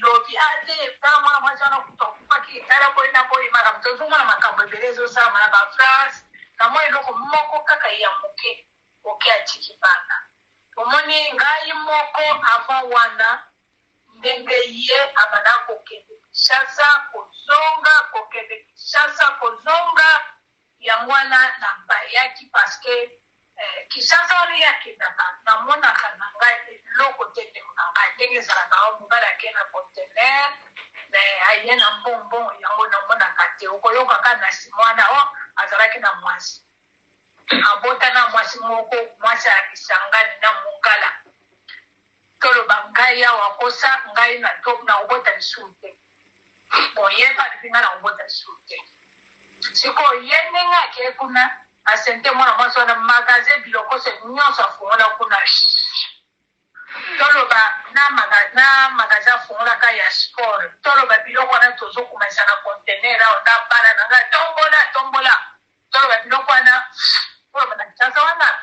lobi ate tala mwana mwasi wana kutokupaki tala boyi na boyi makambo tozongana makambo ebele ezosalama na bafrance namoni eloko moko kaka ya moke oke atiki bana omoni ngai moko avant wana ndenge ye abanda kokende Kinshasa kozonga ya mwana na bayaki paske Kinshasa wana yakendaka namonaka na ngai eloko te ndeko na ngai ndenge ezalaka ao mobali ake na contener aye na mbongo yango namonaka te okoyokaka na nsima wana azalaki na mwasi abota na mwasi moko mwasi ayakisangani na mongala toloba ngai awa kosa ngai na kobota lisusu te boyeba livinga na kobota lisusu te sikoyo ye ndenge ake kuna asente mwana mwasi wana magasin biloko se nyonso afongola kuna toloba na magasin afongolaka ya sport toloba biloko wana tozokumisa na contener ao na bana na ngai tombola toloba biloko wana toloba na Kinshasa wana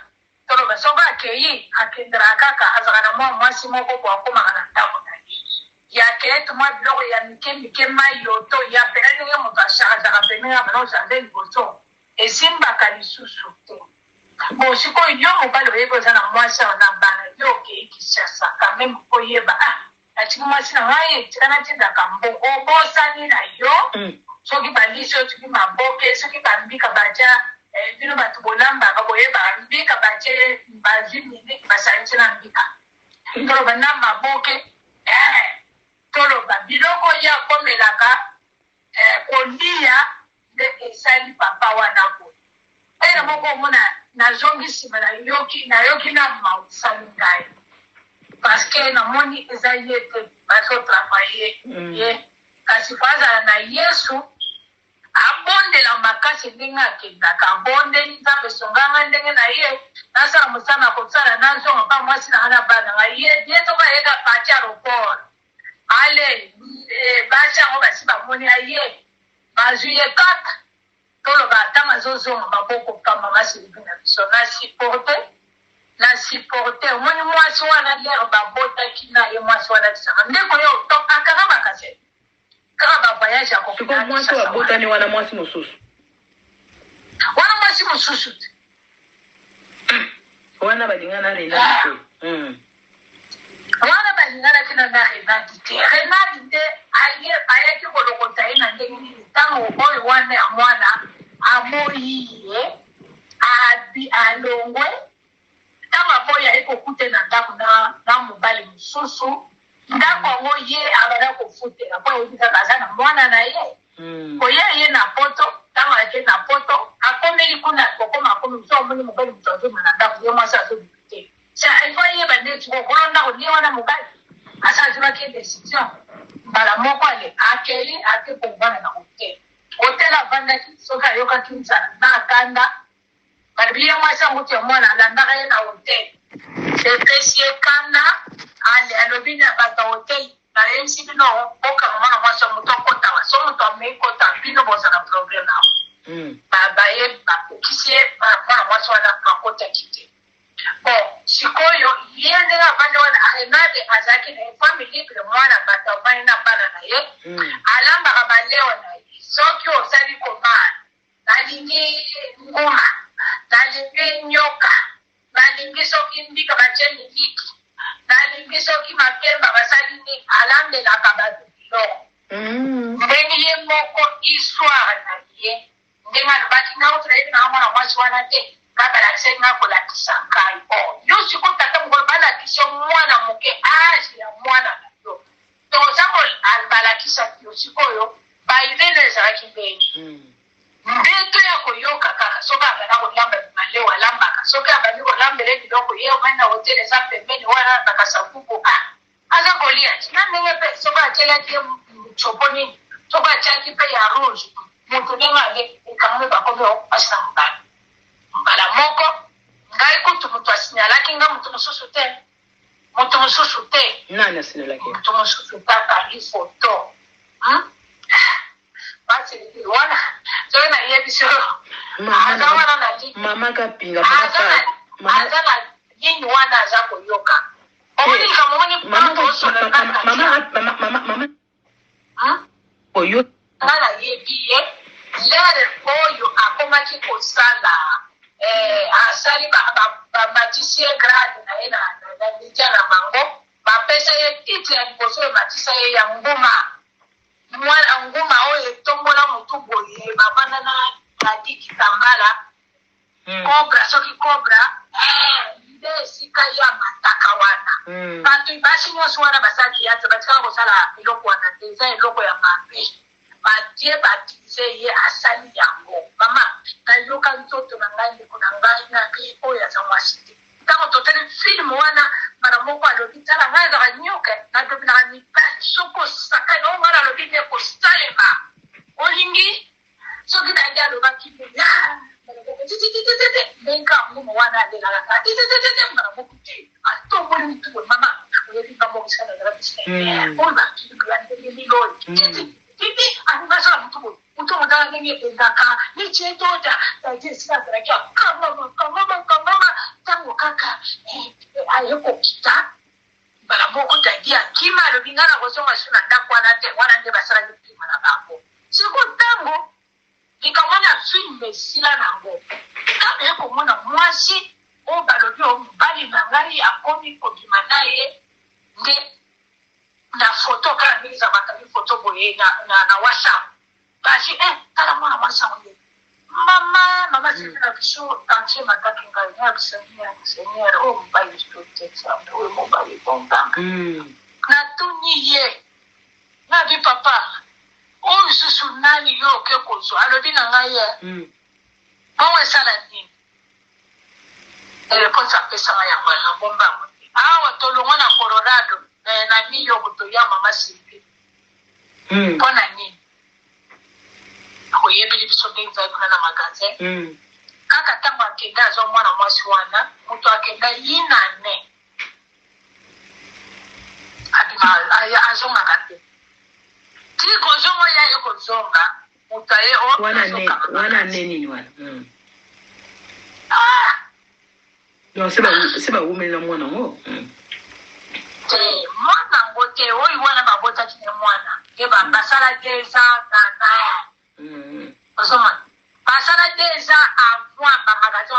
toloba soko akei akendela kaka azalaka na mwa mwasi moko po akomaka na ndako na ye yakeye tumwa biloko ya mike mayoto ya pene ndenge moto ashakazaka pene ya bana ozanze liboso esimbaka lisusu te bo sikoyo yo mobali oyebi oza na mwasi awa na bana yo okei Kinshasa kameme koyeba natiki mwasi na ngai tika natindaka mbongo obosani na yo soki balisi oyo soki maboke soki bambika baja bino bato bolambaka boyeba mbika batie bazwi miniki basalisi na mbika toloba na maboke toloba biloko ya komelaka kolia nde esali papa wana boye ena moko omona nazongi nsima nayoki na mausali ngai parceke namoni eza ye te bazotravaye ye kasi po azala na yesu abondela makasi ndenge akendaka abondeli nzambe esonganga ndenge na ye nasala mosala kosala nazonga mpa mwasi na nga na bana nga ye soko ayeka pati aéroport allez bacha ngo basi bamoni aye bazuye kaka toloba ata mazozonga maboko pamba masilibi na biso na supporte omoni mwasi wana lero babotaki na ye mwasi wana tisaka ndeko yo akaka bakase kaka bavoyage akokika mwasi wabotani wana mwasi mosusu wana balingana Renati wana balingana tina na Renati te ayaki kolokota ye na ndenge nini ntango oyo wana ya mwana amoyiye alongwe ntango amoyi aye kokute na ndako na mobali mosusu ndako yango ye abanda kofutela po ayebi kaka aza na mwana na ye koya ye na poto ntango ake na poto akomeli kuna kokoma akomi so omoni mobali moto azoma na ndako ye mwasi azobibi te ifo yeba ndeti kokolo ndako lie wana mobali asa azwaki décision mbala moko ale akeli ake kovanda na hotel avandaki soki ayokaki nzala na akanda balobi ye mwasi yango ti ya mwana alandaka ye na hotel epesi ye kanda ale alobi na bato ya hotel nayebisi bino okanga mwana mwasi ya moto akotawa so moto amei kota bino bozala problème awo baye bakokisi ye mwana mwasi wana akotaki te bon sikoyo ye ndenge avandi wana Renate azalaki na ye fami libre mwana bato avandi na bana na ye alambaka balewa na ye soki osali komana nalingi nguma nalingi nyoka nalingi soki mbika batie miliki nalingi soki makemba basali nini alambelaka bato biloko ndenge ye moko histoire na ye ndenge alobaki nga otoyebi na mwana mwasi wana te nga balakisa nga kolakisa ngai yo sikoyo tata mokolo balakisa mwana moke age ya mwana na yo toza balakisaki yo sikoyo bairene ezalaki ndenge mbeto ya koyoka kaka soki abanda kolamba malewo alambaka soki abandi kolambela biloko ye omai na hotel eza pembeni wana bakasakuku aza kolia na ndenge mpe soki atielaki ye chopo nini soki atiaki mpe ya rouge moto ndenge ale ekamwe bakomi okupasi na mobali mbala moko ngai kutu moto asinyalaki nga moto mosusu te nani asinyalaki moto mosusu takangi foto basi wana soki nayebiso aza wana na mama kapinga aza na nini wana aza koyoka omoni likambo omoni mama oyo nga nayebi ye lere oyo akomaki kosala asali bamatisi ye grade na ye na media na bango bapesa ye titre ya liboso oyo matisa ye ya nguma mwana nguma oyo etombola motu boye bavanda na dikitambala cobra soki cobra nde esika ya mataka wana bato basi nyonso wana basalaki yate batikala kosala eloko wana te eza eloko ya mabe badie batize ye asali yango mama nayoka nzoto na ngai ndeko na ngai na ngai oyo aza mwasi te ntango totali filme wana mara moko alobi tala ngai ezaka nyoka nadobi naka mibali soki osakani o mwana alobi nde kosalema olingi soki nandi alobaki ndenga nguma wana alelaka mara moko te atomboli mitubo mama oyebi bamokisana ezala bisinaye oyo bakilikoya ndenge liloyi Bibi, anasala mtu mtaka nini endaka ni chetoda taje sina zarakia kama tango kaka ayoko kita bala moko tagia kima lo bingana kosonga suna ndakwa na te wana nde basala ni kima na bango siko tango nikamona film sila nango kama yako mona mwasi o balobi o mbali na ngari akomi kobima naye nde na foto kala mingi za matali foto boye na WhatsApp basi kala mwana mwasa mwenye mama sisi na biso tanche mataki ngai ya bisenyer o mobile stoteksa o mobile bombanga na tuni ye na bi papa o susu nani yo ke kozo alobi na ngai ye bon sala nini réponse apesa ya mwana bomba awa tolongo na Colorado na niyo kutoya mama sipi pona nini koyebili biso ndenza kuna na magasin kaka tango akenda azo mwana mwasi wana mutu akenda yina ne adima azongaka wana neni wana. Non, c'est pas où mais la mwana ngo. Mwana ngote oyi wana babota kine mwana. Eba basala déjà na. Osoma. Basala déjà avant ba magasin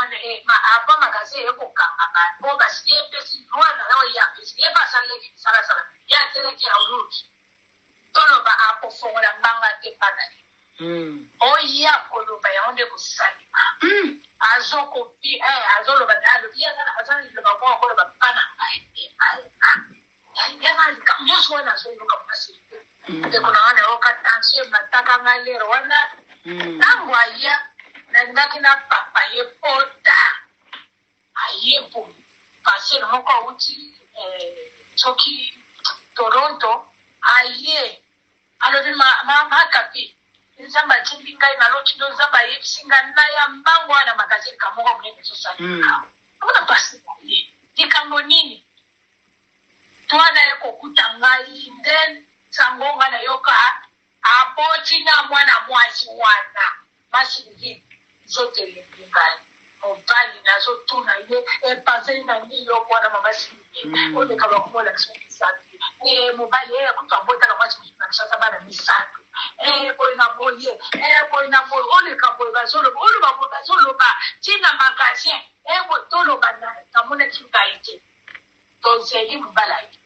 avant magasin ekokanga. Bo basiye pesi wana na ya pesi. Eba sala ki sala. Ya tele ki auluki. Tolo ba apofongola mbanga te panali. Oya koloba ya onde kusalima. Azokopi azoloba dalo ya kana azani loba kwa koloba pana yana kamyoso wana azoloba kasi de kuna wana okatanse mataka ngalero wana tangu aya na ndaki na papa ye pota ayepo passer moko uti choki Toronto aye alobi ma kapi nzamba chimbinga ina lochi ndo nzamba yesinga na ya mbango na magazini kamongo mnene sosana. Kuna pasi ye. Dikambo nini? Tuana yako kutangai then sangonga na yoka abochi na mwana mwazi wana. Mashiriki zote limbingani. Mobali na zote na ye paseni na niyo kwa mamasi ni. Ole kama kumola kiswaki sati. Mobali ye kutambota na mwazi na kishasa bana misatu. Boina boye, ole kaboy bazolo, ole babo bazolo ba, tina magasin, tolo bana, kamune kingaite. Tozeli mbalai.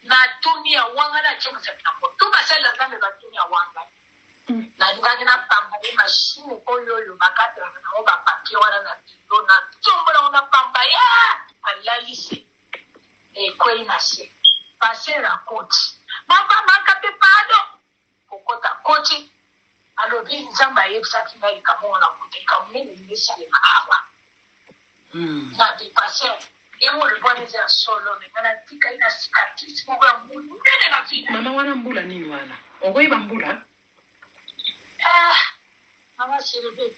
Na dunia wanga na chema septambo. Tuba sela zambe ba dunia wanga. Na ningani na pamba ye machine oyo makate na oba papier wana na tilo na tombola una pamba ya alalisi. Kweli na se. Pasera koti. Mama makape pado. Kokota koti alobi nzamba yebisaki ngai kamona kuteka munene nisalema awa na dipasser emo le bonne za solo ne kana tika ina cicatrice kwa kwa munene na fina Mama wana mbula nini wana ogoiba mbula mama sirebe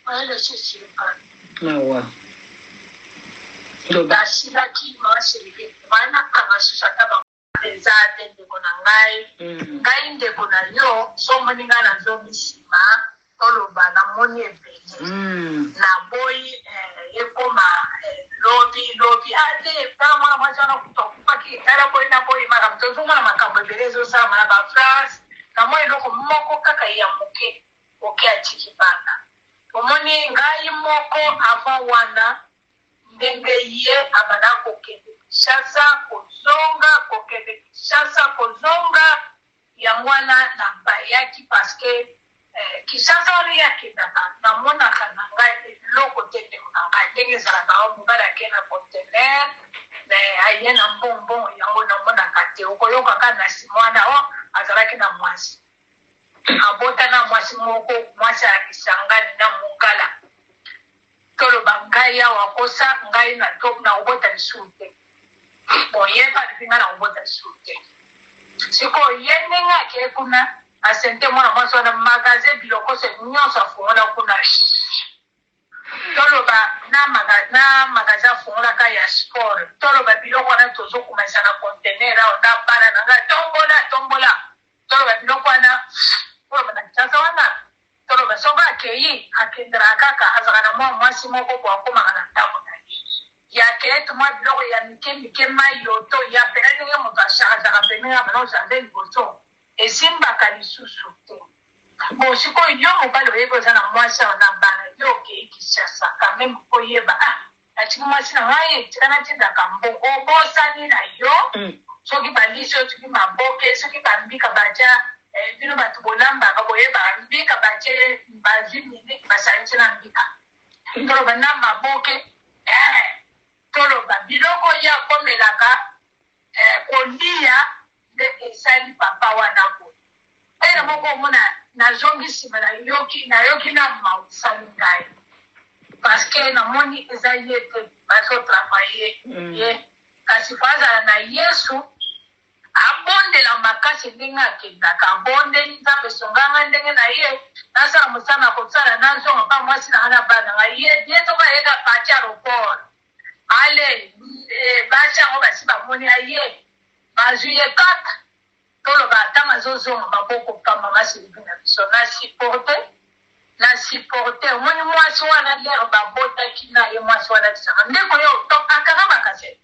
wale sisi nawa Dasila ki mama sirebe mana kama susata ezate ndeko na ngai ndeko na yo somo ninga na zo misima toloba na moni ebele na boy ekoma lobi ate kama mwana kutoka kitara boy na boy mara mtoto mwana makambo belezo sama na ba France na moi loko moko kaka ya moke atiki bana omoni ngai moko avant wana ndenge ye abana kokende Shasa kozonga ya mwana na bayaki paske Kishasa ori yaki na mona kananga loko tete kuna ndenge zala na mubala kena conteneur aye na mbonbon yango na mona kate okoyoka kana si mwana azalaki na mwasi abota na mwasi moko mwasi ya Kisangani na Mungala toloba ngai ya wakosa ngai na top na obota lisute Boyeba dinga na ubota sute. Siko yenenga ke kuna asente mwana mwaso na magasin biloko se nyonso fongola kuna. Toloba na magasin fongola ka ya sport. Toloba biloko na tozo kumasa na container na bana na tombola. Toloba biloko na toloba na tsaza wana. Toloba soba akei akendra kaka azana mwa mwasi moko kwa koma na ndako na ya ketu mwa biloko ya mike mayoto ya pelani nge moto ashaka pene ya bana ozande liboso esimbaka lisusu te bon sikoyo yo mobali oyeba oza na mwasi awa na bana yo okei Kinshasa kameme oyeba atiki mwasi na ngai etikana tindaka mbongo obosani na yo soki balisi oyo soki maboke soki bambika batia bino bato bolambaka boyeba mbika batie bazwi miniki basalisi na mbika toloba na maboke toloba biloko ya komelaka kolia nde esali papa wana boye ere moko omona nazongi nsima nayoki na mausali ngai parceke namoni eza ye te bazotravaye ye kasi po azala na Yesu abondela makasi ndenge akendaka abondeli nzambe esonganga ndenge na ye nasala mosala kosala nazonga mpa mwasi nanga na bana ngai ye toko ayeka pati aéroport ale bacha ngo basi bamoni aye bazwi ye kaka toloba ata mazozonga maboko pamba masilibi na biso na supporte omoni mwasi wana lere babotaki na ye mwasi wana tisaka ndeko yo akaka makase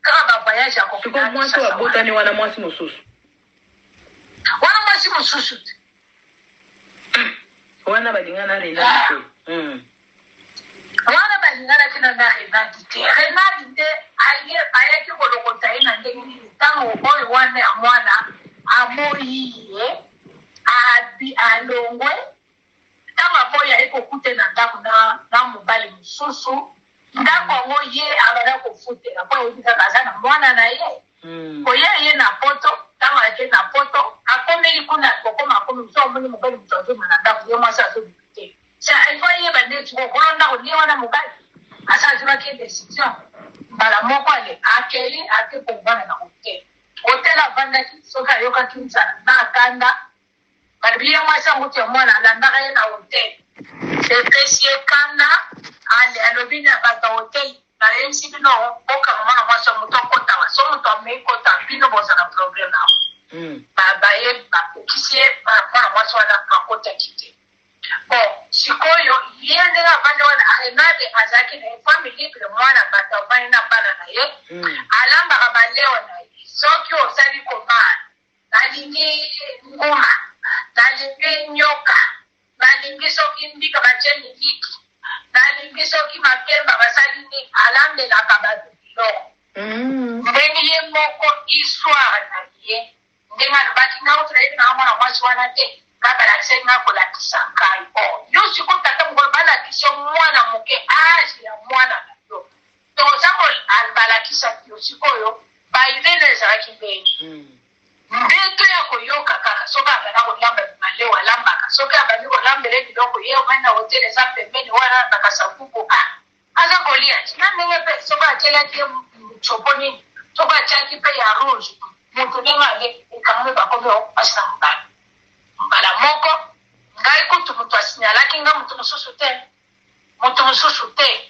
kaka bavoyage ya siko mwasi wabotani wana mwasi mosusu te wana balingana renadi wana balinganaki na renadi te ayaki kolokota ye na ndenge nini ntango oyo wana ya mwana amoyi ye alongwe ntango amoyi aye kokute na ndako na mobali mosusu ndako yango ye abanda kofutela mpo ayebi kaka aza na mwana na ye koya ye na poto ntango ayeke na poto akomeli kuna kokoma akomi so omoni mobali moto azoma na ndako ye mwasi azobi te ifo yeba ndeti kokolo ndako nde wana mobali asa azwaki décision mbala moko ale akeli ake kovanda na hotel avandaki soki ayokaki nzala na akanda balobi ye mwasi yango ti ya mwana alandaka ye na hotel epesi ye kanda ale alobi na bato hotel nayebisi bino okanga mwana mwasi ya moto akotama so moto amei kota bino bozala problème na baye bakokisi ye mwana mwasi wana akotaki te bon sikoyo ye ndenge avandi wana arenade azalaki na ye famille libre mwana bato avandi na bana na ye alambaka baleo na ye soki osali komana nalingi nguma nalingi nyoka nalingi soki mbika batie miliki nalingi soki makemba basali nini alambelaka bato biloko ndenge ye moko histoire na ye ndenge alobaki ngautuna yebi nanga mwana mwasi wana te babalakisa nga kolakisa ngai yo sikoyo tata mokolo balakisa mwana moke age ya mwana na yo toza balakisaki yo sikoyo bairene ezalaki ndeni mbeto ya koyoka kaka soki abanda kolamba maleo alambaka soki abandi kolambela biloko ye omai na hotel eza pembeni wana bakasa kuku aza kolia tina ndenge mpe soki atielaki ye chopo nini soki atiaki mpe ya rouge moto ndenge ale ekangami bakomi opasi na mobali mbala moko ngai kutu moto asinyalaki nga moto mosusu te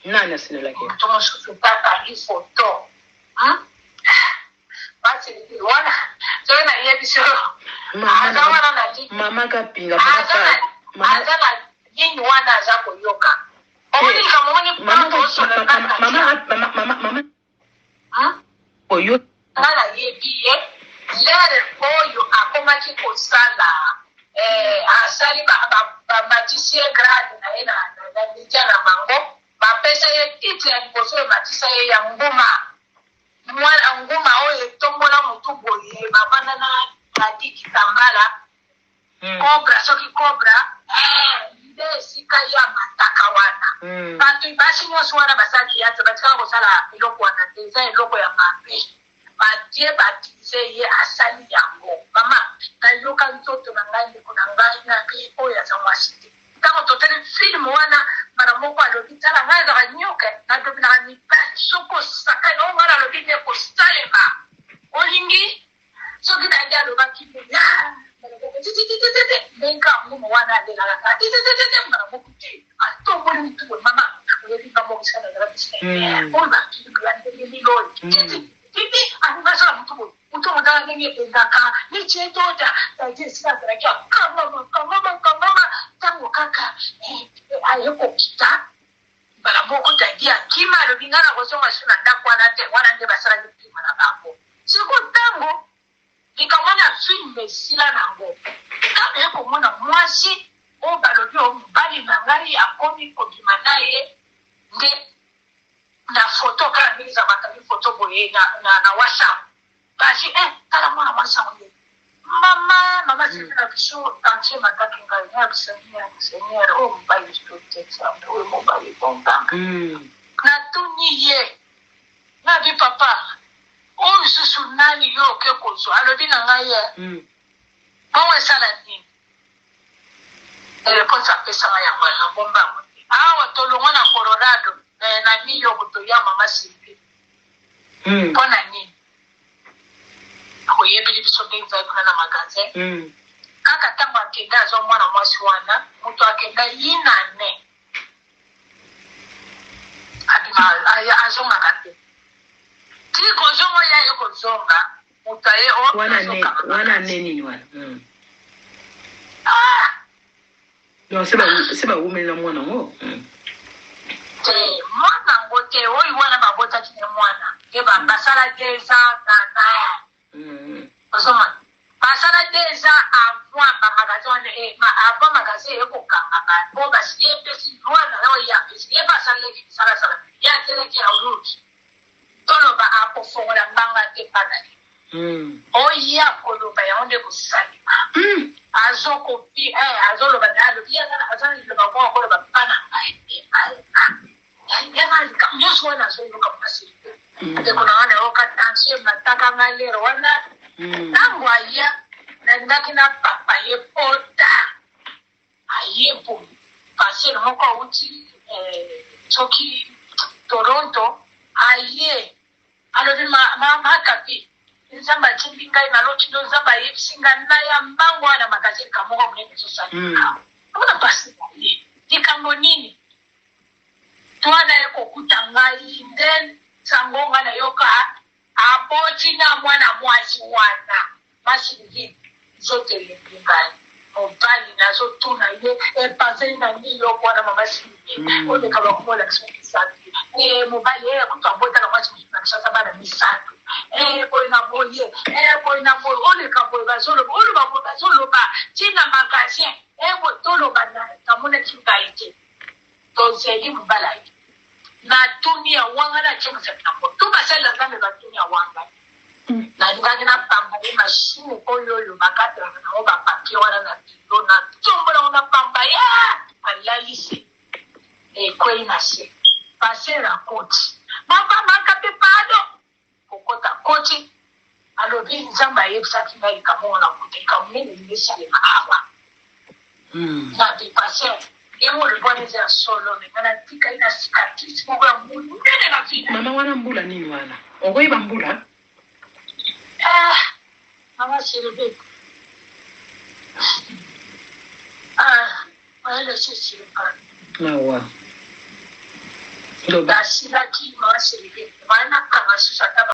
nani asinyalaki moto mosusu takali foto basi wana soki nayebi so aza wana na mama kapinga aza na nini wana aza koyoka omonika momoni pato osola mama oyo nga nayebi ye lere oyo akomaki kosala asali bamatisi ye grade na ye na media na bango bapesa ye titre ya liboso ematisa ye ya nguma nguma oyo etombola motu boye babanda na dikitambala cobra soki cobra nde esika ya mataka wana bato basi nyonso wana basalaki yato batikala kosala eloko wana te eza eloko ya mabe badie batize ye asali yango mama nayoka nzoto na ngai ndeko na ngai na ngai oyo aza mwasi te ntango totali filme wana mara moko alobi tala ngai azaka nyoka nadobi naka mibali soki osakani o wana alobi nde kosalema olingi soki nandi alobaki ndenga nguma wana alelaka mara moko te atomboli mitubo mama oyebi bamokisana ezala bisika oyo bakilikoya ndenge liloyi Bibi, anasala mtu mtaka ndenge endaka niche tota jinsi azalaki kamama tango kaka ayeko kita bala moko tadi akima alobi nga na kozonga so na ndako wana te wana nde basalaki mpima na bango siko ntango likamwana filme esila nango ntango ye komona mwasi oyo balobi oyo mobali na ngai akomi kobima na ye nde na foto kala mingi za bakali foto boye na WhatsApp basi kala mwana mwasi yango mama sina biso entier mataki ngai na bisania seigneur o mobali stote sambe o mobali bombanga na tuni ye na bi papa o susu nani yo ke kozo alobi na ngai ye bon esala nini réponse apesa ngai yango na bomba awa tolongwa na Colorado na New York to ya mama Sylvie mpona nini akoyebeli biso ndenge ezali kuna na magasin kaka ntango akenda aza mwana mwasi wana moto akenda yina ne abima azongaka te ti kozonga ya ye kozonga mutaye wana neni wana non c'est ba umela mwana ngo mwana ngote oyi wana babota kine mwana ke basala deza na osoma basala deza avant ba magasin avant magasin ekokanga ba bo basiye pesi wana leo ya pesi basala le sala ya tele ki auruti tolo ba apofongola mbanga te panani oya koloba yaonde kusalima azokopi azoloba nalo pia sana asana loba kwa koloba pana yana kamyoso wana azoloka masi ate kuna wana okatanse mataka ngalero wana tangu aya na ndaki na papa ye pota ayepo passer moko uti toki Toronto aye alobi makapi nzamba chimbinga ina loti ndo nzamba yesinga na ya mbango ana magazini kamoga munene sosana kuna pasi ye dikambo nini twana eko kutangai then sangonga na yoka aboti na mwana mwasi wana mashingi zote limbinga obali na zo tuna ye epaze na niyo bwana mama singi ode kaba kumola kisaki mobali ye kutambota na mwasi mshasa bana misatu boina boye boina boye ole kaboye bazolo ole babo bazolo ba tina magasin bo tolo bana kamone kingaite to zeli mbalai na dunia wanga na chema sepna mo to basela ngambe ba dunia wanga na ndanga na pamba ye machine oyo bakatra na oba papier wana na tilo na tombola una pamba ya alalisi kweli na se pasera koti mama makape pado kokota koti alobi nzamba yebisaki ngai kamona kuteka munene nisale maawa na bipasser emo le bonne za solo me kana tika ina cicatrice moko ya munene na vida mama wana mbula nini wana okoyiba mbula mama celebrate wale sisi nawa ndo basi laki mama celebrate maana kama sasa